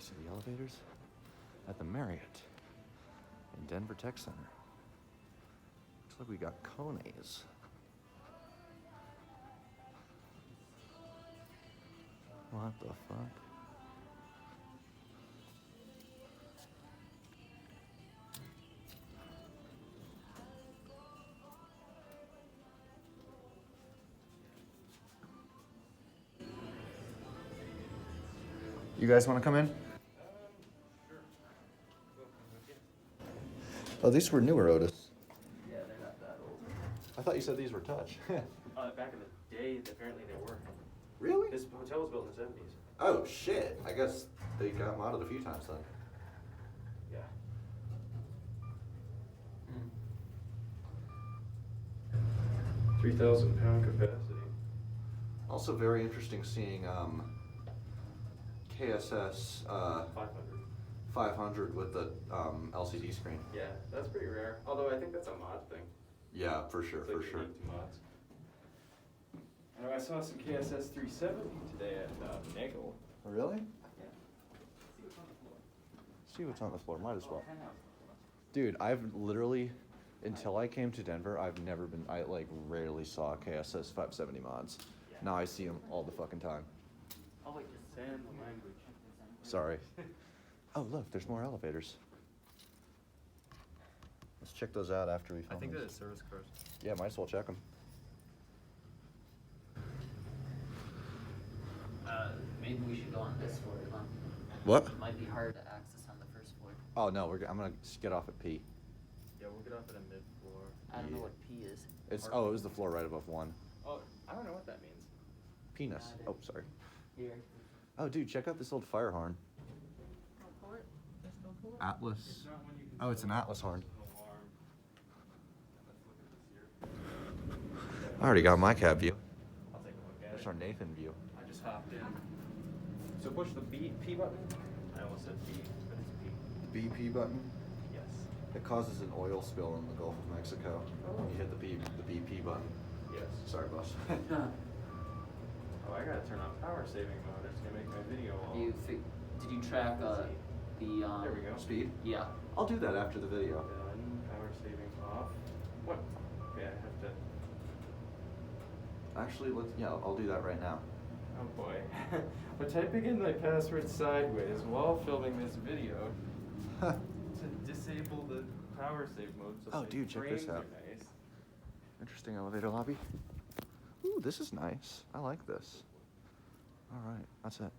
See the elevators? At the Marriott in Denver Tech Center. Looks like we got Kone's. What the fuck? You guys want to come in? Sure. Oh, these were newer, Otis. Yeah, they're not that old. I thought you said these were touch. Back in the day, apparently they were. Really? This hotel was built in the 70s. Oh, shit. I guess they got modded a few times then. Yeah. 3,000 pound capacity. Also very interesting seeing KSS 500. 500 with the LCD screen. Yeah, that's pretty rare. Although I think that's a mod thing. Yeah, for sure, It's for like sure. unique to mods. I know I saw some KSS 370 today at Nagel. Really? Yeah. See what's on the floor. Might as well. Dude, I've literally, until I came to Denver, I've never been, I like rarely saw KSS 570 mods. Yeah. Now I see them all the fucking time. Oh wait, send the language. Sorry. Oh, look, there's more elevators. Let's check those out after we film I think this. that is service cars. Yeah, might as well check them. Maybe we should go on this floor, huh? What? It might be hard to access on the first floor. Oh, no, I'm going to get off at P. Yeah, we'll get off at a mid floor. I don't know Yeah. what P is. Oh, it was the floor right above 1. Oh, I don't know what that means. Penis. Oh, sorry. Here. Oh, dude, check out this old fire horn. Atlas. It's not one you can Oh, it's an Atlas horn. It's an alarm. Let's look at this here. I already got my cab view. I'll take a look at There's it. our Nathan view. I just hopped in. So push the P button. I almost said B, but it's P. The BP button. Yes. It causes an oil spill in the Gulf of Mexico when you hit the BP button. Yes. Sorry, boss. Oh, I gotta turn on power saving mode. It's gonna make my video all. Did you track the There we go. Speed? Yeah. I'll do that after the video. Done. Power saving off. What? Okay, I have to. Actually, I'll do that right now. Oh boy. We're typing in my password sideways while filming this video to disable the power save mode. So Oh, my dude, check this frames out. are nice. Interesting elevator lobby. Ooh, this is nice. I like this. All right, that's it.